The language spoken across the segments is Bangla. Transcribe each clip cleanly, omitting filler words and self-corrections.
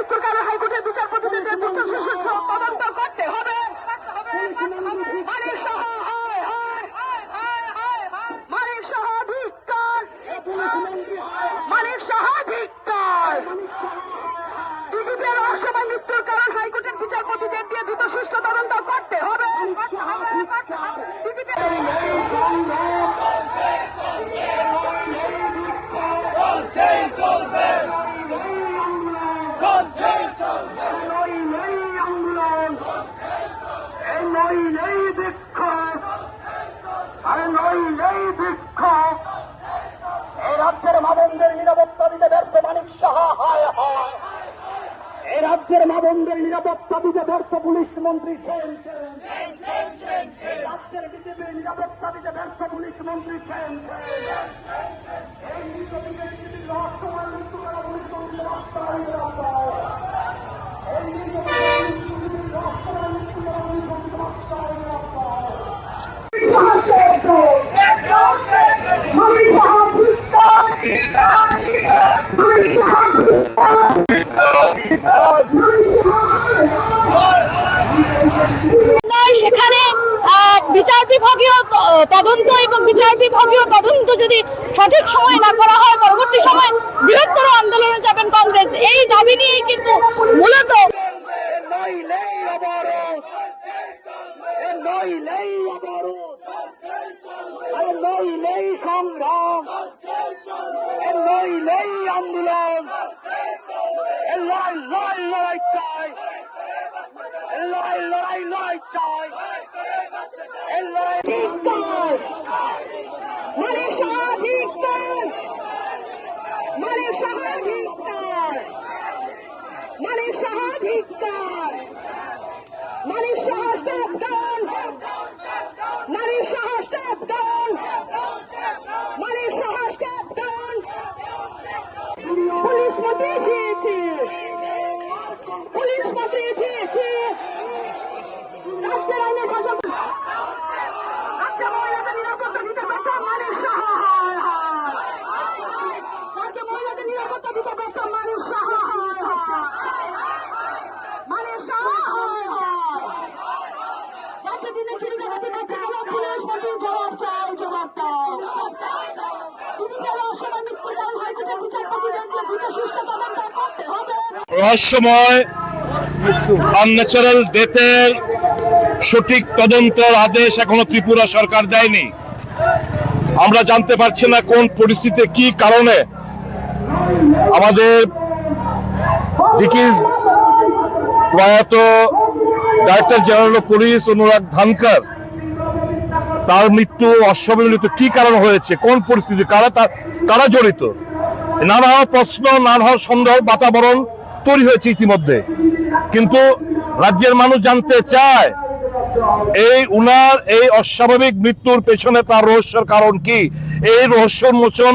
মৃত্যুর কারণে হাইকোর্টের বিচারপতিদের তদন্ত করতে হবে। দিলীপের অসময় মৃত্যুর কারণ হাইকোর্টের বিচারপতিদের দিয়ে দ্রুত সুষ্ঠু তদন্ত করতে হবে। এই রাজ্যের মা-বোনদের নিরাপত্তা দিতে ব্যর্থ মানিক সাহা, হায় হায়। এই রাজ্যের মা-বোনদের নিরাপত্তা দিতে ব্যর্থ পুলিশ মন্ত্রী সেন, রাজ্যের বিজেপির নিরাপত্তা দিতে ব্যর্থ পুলিশ মন্ত্রী সেন, এই বিজেপির রহস্যময় মৃত্যু করা পুলিশ মন্ত্রী রাস্তায় রাস্তায়, এই বিজেপির রহস্যময় মৃত্যু করা পুলিশ মন্ত্রী রাস্তায় রাস্তায়। সেখানে বিচার বিভাগীয় তদন্ত এবং বিচার বিভাগীয় তদন্ত যদি সঠিক সময় না করা হয়, পরবর্তী সময় বৃহত্তর আন্দোলনে যাবেন কংগ্রেস। এই দাবি নিয়ে কিন্তু মূলত সংগ্রাম, আন্দোলন, লড়াই চাই, লড়াই চাই, পুলিশ মন্ত্রী রাজ্যের আইনের শাসক, রাজ্যে মহিলাদের নিরাপত্তা দিতে ব্যর্থ মানিক সাহা, হায় হায়। রাজ্যে মহিলাদের নিরাপত্তা দিতে ব্যর্থ মানিক সাহা, হায় হায়। মানিক সাহা, হায় হায়। রাজ্যে দিনে চুরি ডাকাতি করতে গেলে পুলিশ মন্ত্রী জবাব চাই, জবাব দাও। দিলীপের অসময় মৃত্যুর কারণ হাইকোর্টের বিচারপতিদের দিয়ে দ্রুত সুষ্ঠু তদন্ত করতে হবে। রহস্যময় আনন্যাচারাল ডেথের সঠিক তদন্তের আদেশ এখনো ত্রিপুরা সরকার দেয়নি। আমরা জানতে পারছি না কোন পরিস্থিতিতে কি কারণে আমাদের ডিকিজ প্রয়াত ডাইরেক্টর জেনারেল অফ পুলিশ অনুরাগ ধানকার তার মৃত্যু অস্বাভাবিক কি কারণ হয়েছে, কোন পরিস্থিতি, কারা জড়িত, নানা প্রশ্ন, নানা সন্দেহ বাতাবরণ তৈরি হয়েছে ইতিমধ্যে। কিন্তু রাজ্যের মানুষ জানতে চায় উনার এই অস্বাভাবিক মৃত্যুর পেছনে তার রহস্যের কারণ কি। এই রহস্য মোচন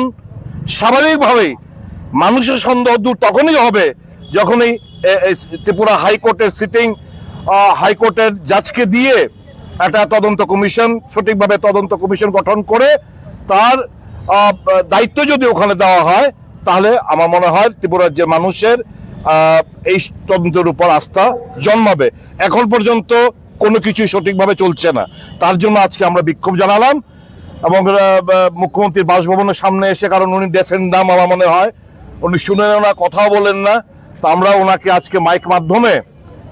স্বাভাবিকভাবেই মানুষের সন্দেহ দূর তখনই হবে যখন এই ত্রিপুরা হাইকোর্টের সিটিং হাইকোর্টের জাজকে দিয়ে একটা তদন্ত কমিশন, সঠিকভাবে তদন্ত কমিশন গঠন করে তার দায়িত্ব যদি ওখানে দেওয়া হয়, তাহলে আমার মনে হয় ত্রিপুরা রাজ্যের মানুষের এই তদন্তের উপর আস্থা জন্মাবে। এখন পর্যন্ত কোনো কিছুই সঠিকভাবে চলছে না, তার জন্য আজকে আমরা বিক্ষোভ জানালাম এবং মুখ্যমন্ত্রীর বাসভবনের সামনে এসে, কারণ উনি ডেফেন্ডাম আমার মনে হয় উনি শুনেন না, কথাও বলেন না, তো আমরা ওনাকে আজকে মাইক মাধ্যমে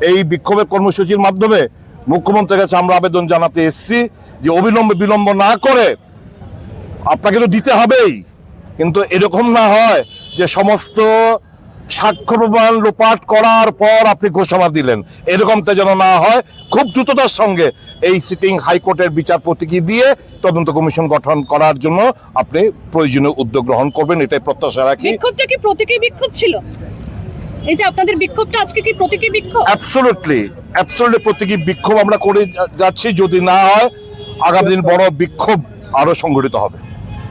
এই বিক্ষোভের কর্মসূচির মাধ্যমে মুখ্যমন্ত্রীর কাছে আমরা আবেদন জানাতে এসেছি যে অবিলম্বে বিলম্ব না করে আপনাকে তো দিতে হবেই, কিন্তু এরকম না হয় যে সমস্ত সাক্ষ্য প্রমাণ লোপাট করার পর আপনি ঘোষণা দিলেন, এরকমটা যেন না হয়। খুব দ্রুততার সঙ্গে এই সিটিং হাইকোর্টের বিচারপতিকে দিয়ে তদন্ত কমিশন গঠন করার জন্য আপনি প্রয়োজনীয় উদ্যোগ গ্রহণ করবেন, এটাই প্রত্যাশা রাখি। বিক্ষোভটা কি প্রতীকী বিক্ষোভ ছিল? এই যে আপনাদের বিক্ষোভটা আজকে কি প্রতীকী বিক্ষোভ? অ্যাবসলিউটলি প্রতীকী বিক্ষোভ আমরা করে যাচ্ছি। যদি না হয় আগামী দিন বড় বিক্ষোভ আরো সংগঠিত হবে।